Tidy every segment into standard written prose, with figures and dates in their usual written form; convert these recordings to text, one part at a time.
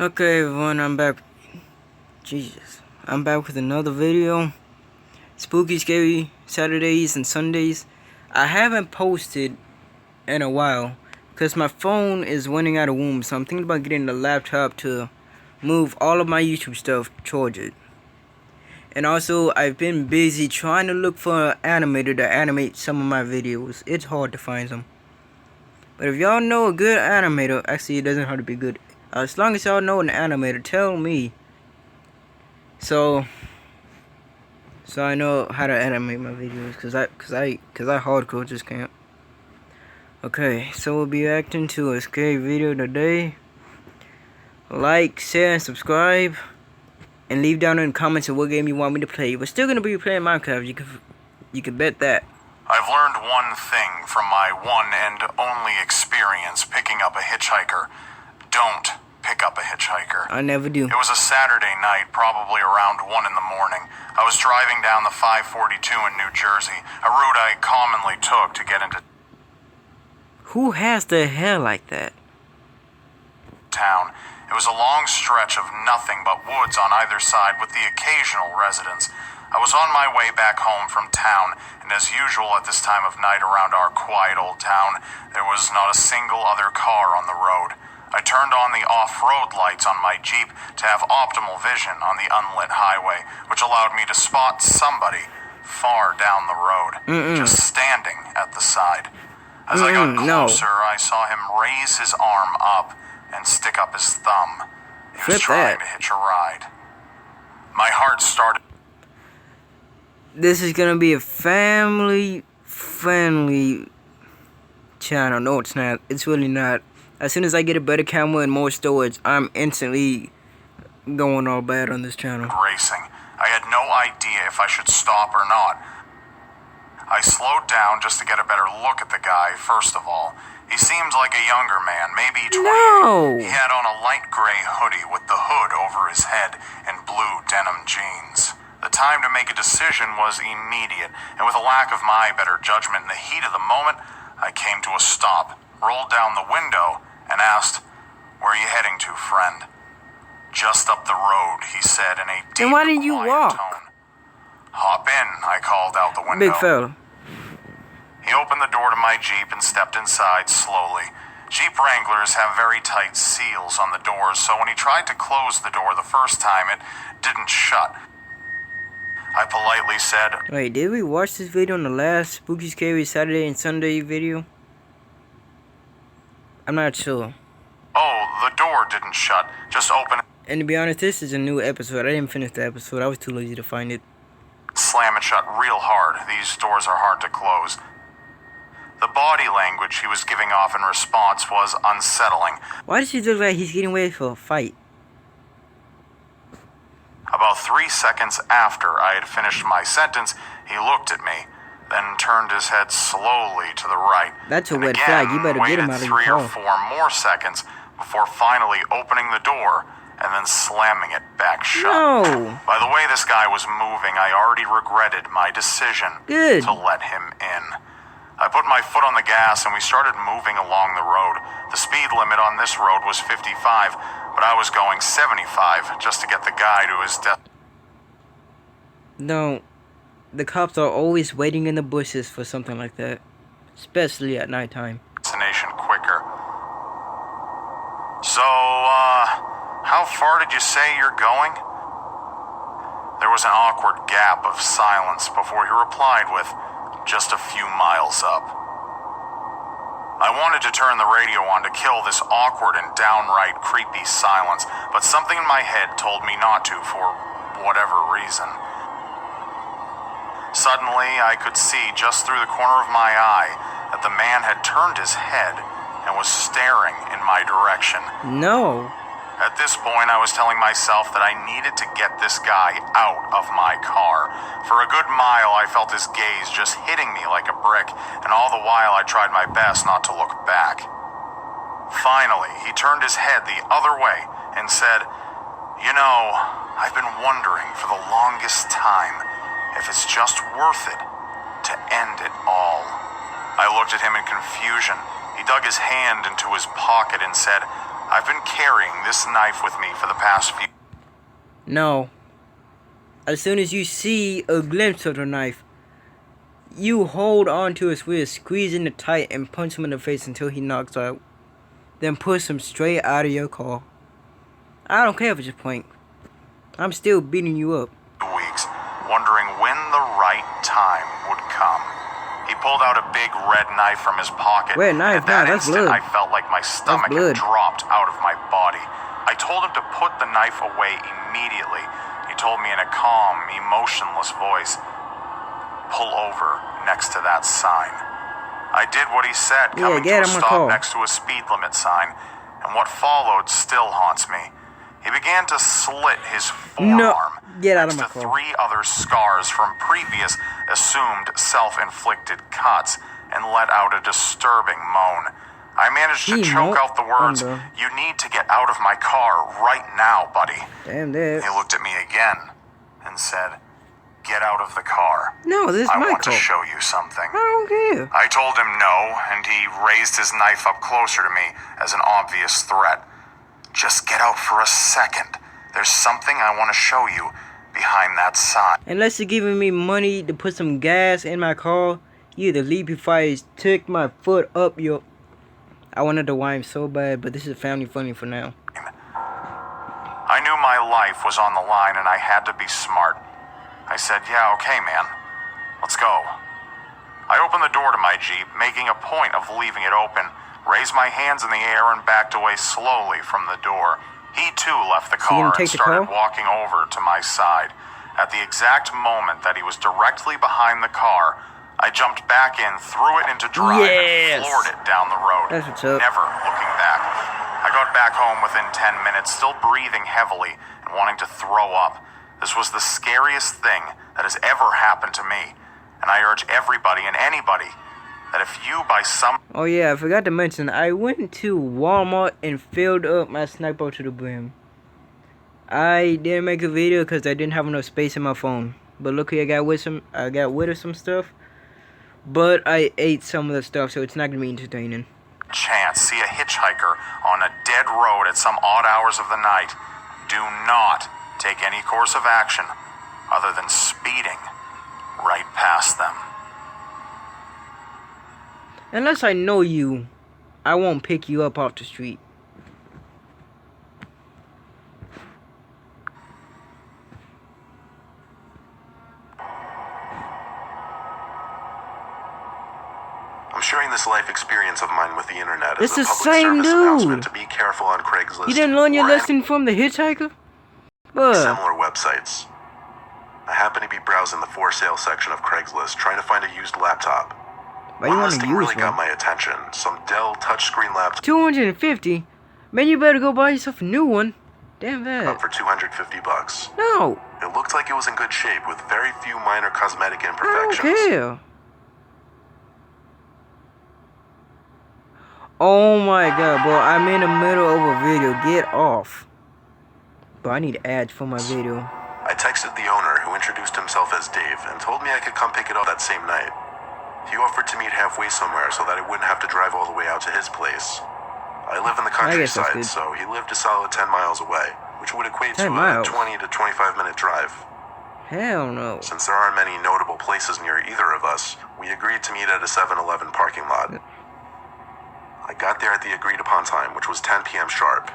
Okay, everyone, I'm back. Jesus. I'm back with another video. Spooky, scary Saturdays and Sundays. I haven't posted in a while because my phone is running out of room, so I'm thinking about getting the laptop to move all of my YouTube stuff towards it. And also, I've been busy trying to look for an animator to animate some of my videos. It's hard to find them. But if y'all know a good animator, actually it doesn't have to be good. As long as y'all know an animator, tell me. So I know how to animate my videos, cause I hardcore just can't. Okay, so we'll be acting to a scary video today. Like, share, and subscribe, and leave down in the comments of what game you want me to play. We're still gonna be playing Minecraft. You can bet that. I've learned one thing from my one and only experience picking up a hitchhiker. Don't pick up a hitchhiker. I never do. It was a Saturday night, probably around 1 in the morning. I was driving down the 542 in New Jersey, a route I commonly took to get into Who has their hair like that? town. It was a long stretch of nothing but woods on either side with the occasional residence. I was on my way back home from town, and as usual at this time of night around our quiet old town, there was not a single other car on the road. I turned on the off-road lights on my Jeep to have optimal vision on the unlit highway, which allowed me to spot somebody far down the road, just standing at the side. As I got closer, I saw him raise his arm up and stick up his thumb. He was trying to hitch a ride. My heart started. This is gonna be a family-friendly channel. No, it's not. It's really not. As soon as I get a better camera and more storage, I'm instantly going all bad on this channel. Racing. I had no idea if I should stop or not. I slowed down just to get a better look at the guy, first of all. He seemed like a younger man, maybe 28. No. He had on a light gray hoodie with the hood over his head and blue denim jeans. The time to make a decision was immediate, and with a lack of my better judgment in the heat of the moment, I came to a stop, rolled down the window, and asked, "Where are you heading to, friend?" "Just up the road," he said in a deep, then why didn't you walk? tone. "Hop in," I called out the window. Big fella. He opened the door to my Jeep and stepped inside slowly. Jeep Wranglers have very tight seals on the doors, so when he tried to close the door the first time, it didn't shut. I politely said, Wait, did we watch this video on the last Spooky Scary Saturday and Sunday video? I'm not sure. "Oh, the door didn't shut. Just open it." And to be honest, this is a new episode. I didn't finish the episode. I was too lazy to find it. "Slam it shut real hard. These doors are hard to close." The body language he was giving off in response was unsettling. Why does he look like he's getting ready for a fight? About 3 seconds after I had finished my sentence, he looked at me, then turned his head slowly to the right. That's a red flag. You better get him out of your car. car. Waited 3 or 4 more seconds before finally opening the door and then slamming it back shut. No. By the way this guy was moving, I already regretted my decision to let him in. I put my foot on the gas and we started moving along the road. The speed limit on this road was 55, but I was going 75 just to get the guy to his No. The cops are always waiting in the bushes for something like that. Especially at nighttime. destination quicker. "So, how far did you say you're going?" There was an awkward gap of silence before he replied with, "Just a few miles up." I wanted to turn the radio on to kill this awkward and downright creepy silence, but something in my head told me not to for whatever reason. Suddenly, I could see just through the corner of my eye that the man had turned his head and was staring in my direction. No. At this point, I was telling myself that I needed to get this guy out of my car. For a good mile, I felt his gaze just hitting me like a brick, and all the while I tried my best not to look back. Finally, he turned his head the other way and said, "You know, I've been wondering for the longest time if it's just worth it to end it all." I looked at him in confusion. He dug his hand into his pocket and said, I've been carrying this knife with me for the past few... No. As soon as you see a glimpse of the knife, you hold on to his wrist, squeezing it tight, and punch him in the face until he knocks out. Then push him straight out of your car. I don't care if it's a prank. I'm still beating you up. ...weeks, wondering when the right time would come. He pulled out a big red knife from his pocket. Red knife? At that Nah, that's instant, blood. I felt like my stomach had dropped out of my body. I told him to put the knife away immediately. He told me in a calm, emotionless voice, "Pull over next to that sign." I did what he said, coming to a stop next to a speed limit sign, and what followed still haunts me. He began to slit his forearm next to 3 other scars from previous assumed self-inflicted cuts, and let out a disturbing moan. I managed to choke out the words, "You need to get out of my car right now, buddy." Damn that. He looked at me again and said, "Get out of the car. No, this is my car. I want to show you something." I don't care. I told him no, and he raised his knife up closer to me as an obvious threat. "Just get out for a second. There's something I want to show you behind that sign." Unless you're giving me money to put some gas in my car, you either leave before I stick my foot up your... I wanted to whine so bad, but this is family funny for now. I knew my life was on the line and I had to be smart. I said, "Yeah, okay, man. Let's go." I opened the door to my Jeep, making a point of leaving it open, raised my hands in the air and backed away slowly from the door. He too left the car and started walking over to my side. At the exact moment that he was directly behind the car, I jumped back in, threw it into drive, and floored it down the road, never looking back. I got back home within 10 minutes, still breathing heavily and wanting to throw up. This was the scariest thing that has ever happened to me, and I urge everybody and anybody that if you by some... Oh yeah, I forgot to mention, I went to Walmart and filled up my sniper to the brim. I didn't make a video because I didn't have enough space in my phone. But look here, I got rid of some stuff. But I ate some of the stuff, so it's not gonna be entertaining. Chance, see a hitchhiker on a dead road at some odd hours of the night. Do not take any course of action other than speeding right past them. Unless I know you, I won't pick you up off the street. I'm sharing this life experience of mine with the internet as a public service announcement to be careful on Craigslist. You didn't learn your lesson from the hitchhiker? Similar websites. I happen to be browsing the for sale section of Craigslist, trying to find a used laptop. One listing really got my attention. Some Dell touchscreen laptop. 250? Man, you better go buy yourself a new one. Damn that. Up for $250. No. It looked like it was in good shape with very few minor cosmetic imperfections. I don't care. Oh my god, bro. I'm in the middle of a video. Get off. Bro, I need ads for my video. I texted the owner, who introduced himself as Dave, and told me I could come pick it up that same night. He offered to meet halfway somewhere so that I wouldn't have to drive all the way out to his place. I live in the countryside, so he lived a solid 10 miles away, which would equate to a 20 to 25 minute drive. Hell no. Since there aren't many notable places near either of us, we agreed to meet at a 7-Eleven parking lot. I got there at the agreed upon time, which was 10 p.m. sharp.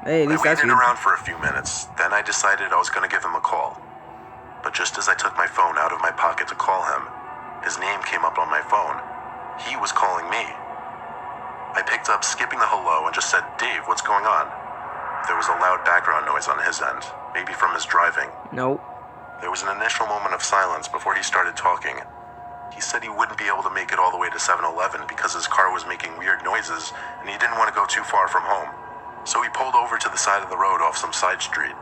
Hey, at least I waited around for a few minutes, then I decided I was going to give him a call. But just as I took my phone out of my pocket to call him, his name came up on my phone. He was calling me. I picked up, skipping the hello, and just said, "Dave, what's going on?" There was a loud background noise on his end, maybe from his driving. Nope. There was an initial moment of silence before he started talking. He said he wouldn't be able to make it all the way to 7-Eleven because his car was making weird noises and he didn't want to go too far from home. So he pulled over to the side of the road off some side street.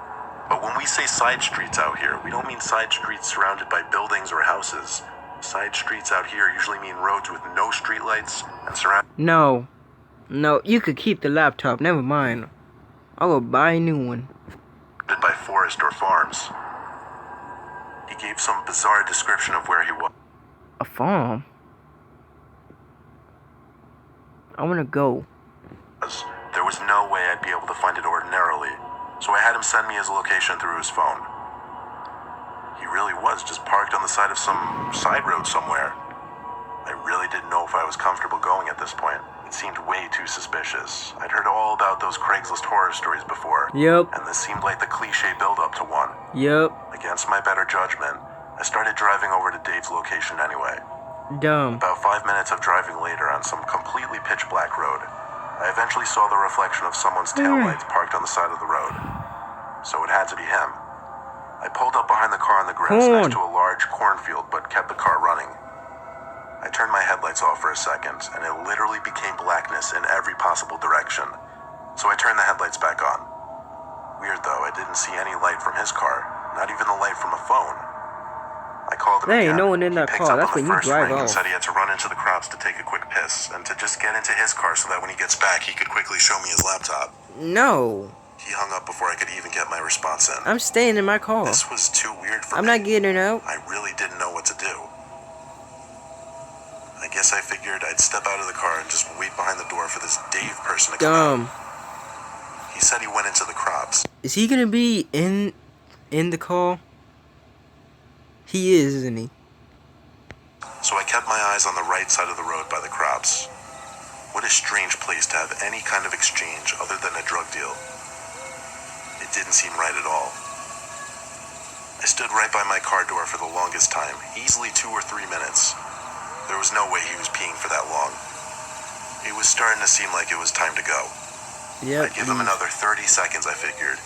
But when we say side streets out here, we don't mean side streets surrounded by buildings or houses. Side streets out here usually mean roads with no streetlights and surrounded... No, you could keep the laptop, never mind. I will buy a new one. ...by forest or farms. He gave some bizarre description of where he was. A farm? I wanna go. There was no way I'd I'd be able to find it ordinarily, so I had him send me his location through his phone. He really was just parked on the side of some side road somewhere. I really didn't know if I was comfortable going at this point. It seemed way too suspicious. I'd heard all about those Craigslist horror stories before. Yep. And this seemed like the cliche build-up to one. Yep. Against my better judgment, I started driving over to Dave's location anyway. Dumb. About 5 minutes of driving later on some completely pitch-black road, I eventually saw the reflection of someone's taillights parked on the side of the road. So it had to be him. I pulled up behind the car in the grass next to a large cornfield, but kept the car running. I turned my headlights off for a second, and it literally became blackness in every possible direction. So I turned the headlights back on. Weird though, I didn't see any light from his car, not even the light from a phone. I called him There ain't again. no one in that He picked car. up That's on the when you first drive ring and off. said he had to run into the crops to take a quick piss, and to just get into his car so that when he gets back, he could quickly show me his laptop. No. He hung up before I could even get my response in. I'm staying in my car. This was too weird for me. I'm not getting out. I really didn't know what to do. I guess I figured I'd step out of the car and just wait behind the door for this Dave person to come out. He said he went into the crops. Is he gonna be in the car? He is, isn't he? So I kept my eyes on the right side of the road by the crops. What a strange place to have any kind of exchange other than a drug deal. It didn't seem right at all. I stood right by my car door for the longest time, easily 2 or 3 minutes. There was no way he was peeing for that long. It was starting to seem like it was time to go. Yep. I'd give him another 30 seconds, I figured.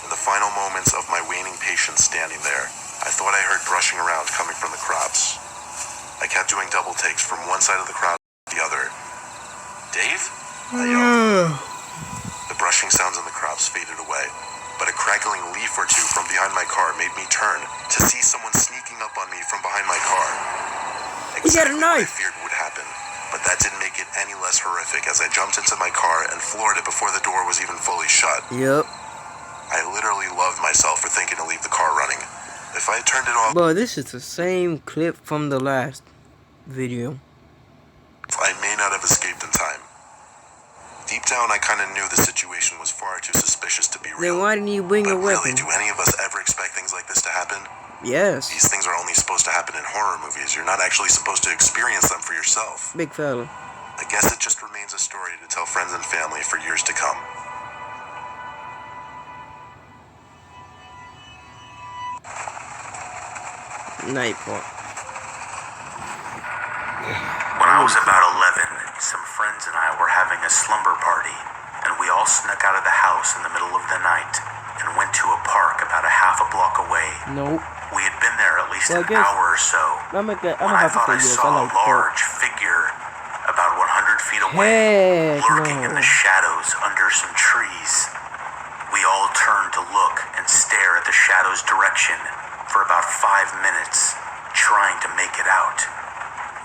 In the final moments of my waning patience standing there, I thought I heard brushing around coming from the crops. I kept doing double takes from one side of the crop to the other. Dave? I yelled. The brushing sounds in the crops faded away, but a crackling leaf or two from behind my car made me turn to see someone sneaking up on me from behind my car. He got a Exactly what I knife. feared would happen, but that didn't make it any less horrific as I jumped into my car and floored it before the door was even fully shut. Yep. I literally loved myself for thinking to leave the car running. If I had turned it off, But this is the same clip from the last video. I may not have escaped in time. Deep down, I kind of knew the situation was far too suspicious to be real. Then why didn't you bring But a really, weapon? do any of us ever expect things like this to happen? Yes. These things are only supposed to happen in horror movies. You're not actually supposed to experience them for yourself. Big fella. I guess it just remains a story to tell friends and family for years to come. Night part. When I was about 11, some friends and I were having a slumber party, and we all snuck out of the house in the middle of the night and went to a park about a half a block away. Nope. We had been there at least Well, I an guess hour or so I'm when gonna I have to thought say I yes. saw I a like that. large figure about 100 feet away, Heck lurking in no. the shadows under some trees. We all turned to look and stare at the shadow's direction for about 5 minutes, trying to make it out.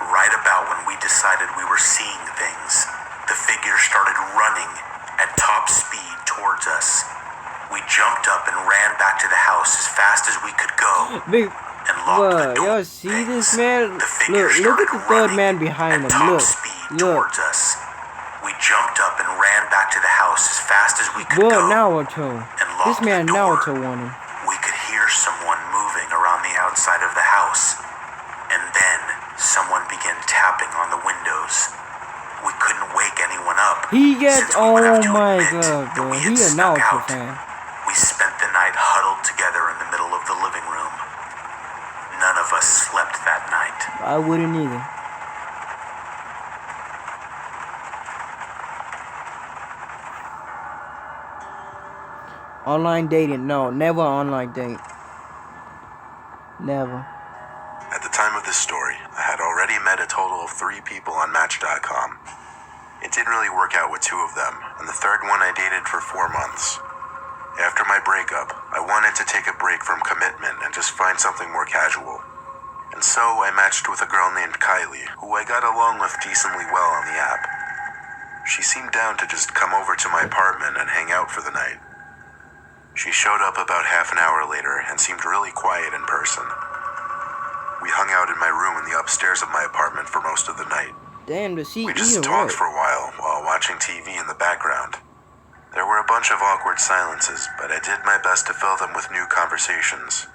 Right about when we decided we were seeing things, the figure started running at top speed towards us. We jumped up and ran back to the house as fast as we could go Big. and locked the What? door. Y'all see this man? The figure Look at started the third running man behind at him. top Look. speed Look. towards us. We jumped up and ran back to the house as fast as we could Boy, go Naruto. and This locked man the door. Naruto wanted. We could hear someone moving around the outside of the house, and then someone began tapping on the windows. We couldn't wake anyone up. He gets. since we would have Oh to my admit god, that bro. we had He a snuck Naruto out. fan. We spent the night huddled together in the middle of the living room. None of us slept that night. I wouldn't either. Online dating? No, never online date. Never. At the time of this story, I had already met a total of 3 people on Match.com. It didn't really work out with 2 of them, and the third one I dated for 4 months. After my breakup, I wanted to take a break from commitment and just find something more casual. And so I matched with a girl named Kylie, who I got along with decently well on the app. She seemed down to just come over to my apartment and hang out for the night. She showed up about half an hour later and seemed really quiet in person. We hung out in my room in the upstairs of my apartment for most of the night. Damn, does she We eat just or talked what? for a while watching TV in the background. There were a bunch of awkward silences, but I did my best to fill them with new conversations.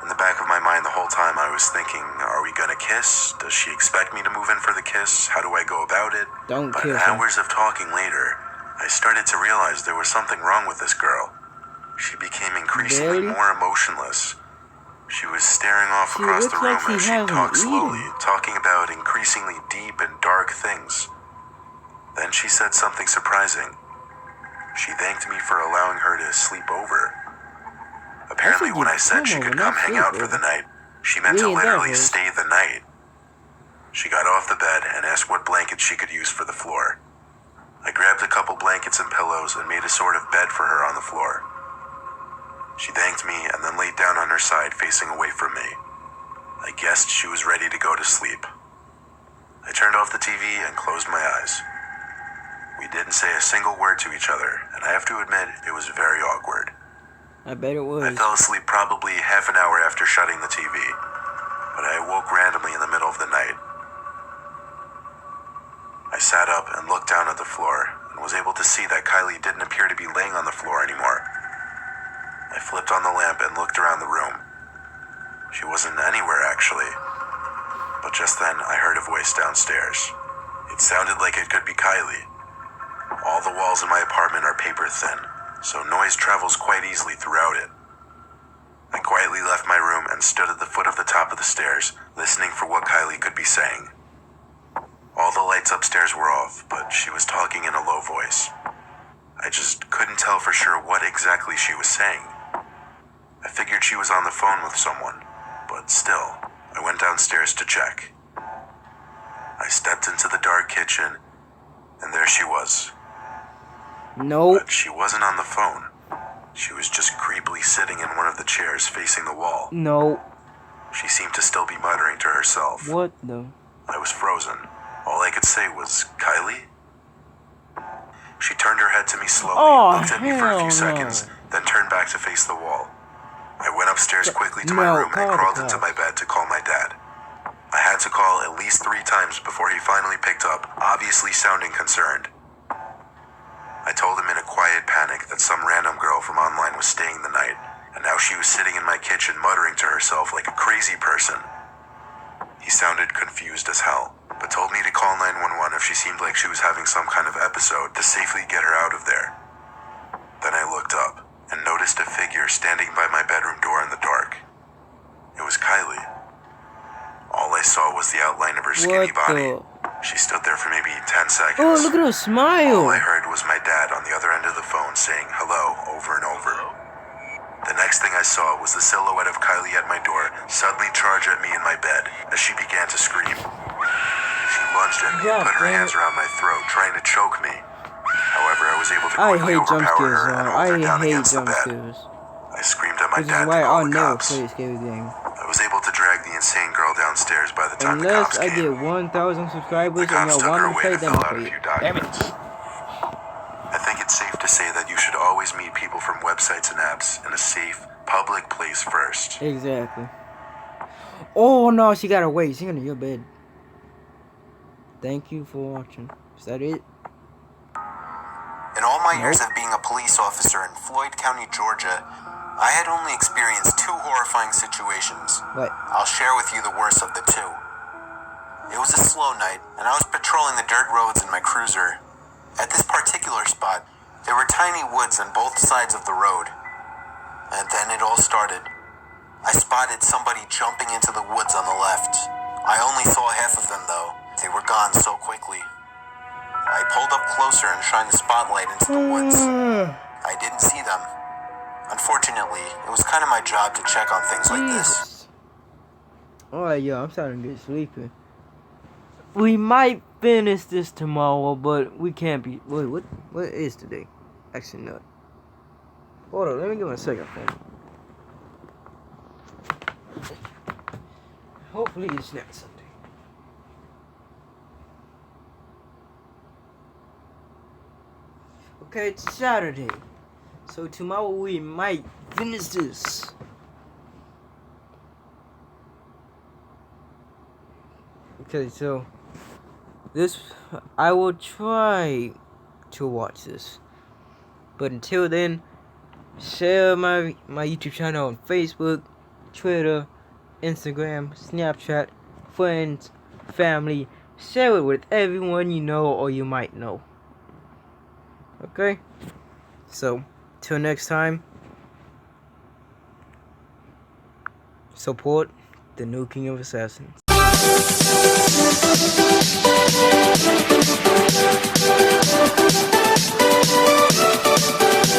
In the back of my mind the whole time I was thinking, are we gonna kiss? Does she expect me to move in for the kiss? How do I go about it? Don't But kiss her. hours of talking later, I started to realize there was something wrong with this girl. She became increasingly Really? more emotionless. She was staring off She across looks the room like she as she hasn't talked slowly, eaten. talking about increasingly deep and dark things. Then she said something surprising. She thanked me for allowing her to sleep over. Apparently, when I said she could come hang out for the night, she meant to literally stay the night. She got off the bed and asked what blanket she could use for the floor. I grabbed a couple blankets and pillows and made a sort of bed for her on the floor. She thanked me and then laid down on her side facing away from me. I guessed she was ready to go to sleep. I turned off the TV and closed my eyes. We didn't say a single word to each other, and I have to admit it was very awkward. I bet it was. I fell asleep probably half an hour after shutting the TV, but I awoke randomly in the middle of the night. I sat up and looked down at the floor and was able to see that Kylie didn't appear to be laying on the floor anymore. I flipped on the lamp and looked around the room. She wasn't anywhere actually, but just then I heard a voice downstairs. It sounded like it could be Kylie. All the walls in my apartment are paper thin, so noise travels quite easily throughout it. I quietly left my room and stood at the foot of the top of the stairs, listening for what Kylie could be saying. All the lights upstairs were off, but she was talking in a low voice. I just couldn't tell for sure what exactly she was saying. I figured she was on the phone with someone, but still, I went downstairs to check. I stepped into the dark kitchen, and there she was. Nope. But she wasn't on the phone. She was just creepily sitting in one of the chairs facing the wall. No. She seemed to still be muttering to herself. What the? I was frozen. All I could say was, Kylie? She turned her head to me slowly, looked at me for a few seconds, then turned back to face the wall. I went upstairs quickly to my room and crawled into my bed to call my dad. I had to call at least 3 times before he finally picked up, obviously sounding concerned. I told him in a quiet panic that some random girl from online was staying the night, and now she was sitting in my kitchen muttering to herself like a crazy person. He sounded confused as hell, but told me to call 911 if she seemed like she was having some kind of episode to safely get her out of there. Then I looked up and noticed a figure standing by my bedroom door in the dark. It was Kylie. All I saw was the outline of her skinny body. She stood there for maybe 10 seconds. Oh, look at her smile. All I heard was my dad on the other end of the phone saying hello over and over. The next thing I saw was the silhouette of Kylie at my door suddenly charge at me in my bed as she began to scream. She lunged at me and put her hands around my throat, trying to choke me. However, I was able to quickly overpower her and hold her down against the bed. I screamed at my dad to call the cops. I was able to drag the insane girl downstairs by the time the cops came. Unless I get 1,000 subscribers The cops and took y'all her want to away play to them, fill out a play few it. documents. I think it's safe to say that you should always meet people from websites and apps in a safe, public place first. Exactly. Oh no, she got away. She's in your bed. Thank you for watching. Is that it? In all my years of being a police officer in Floyd County, Georgia, I had only experienced 2 horrifying situations. What? I'll share with you the worst of the 2. It was a slow night, and I was patrolling the dirt roads in my cruiser. At this particular spot, there were tiny woods on both sides of the road. And then it all started. I spotted somebody jumping into the woods on the left. I only saw half of them though. They were gone so quickly. I pulled up closer and shined the spotlight into the woods. I didn't see them. Unfortunately, it was kind of my job to check on things like this. Alright, yo, I'm starting to get sleepy. We might finish this tomorrow, but we can't be. Wait, what is today? Actually, not. Hold on, let me give me a second, fam. Hopefully, it's not Sunday. Okay, it's Saturday. So tomorrow we might finish this. Okay, so I will try to watch this. But until then, share my YouTube channel on Facebook, Twitter, Instagram, Snapchat, friends, family. Share it with everyone you know or you might know. Okay? So, till next time, support the new King of Assassins.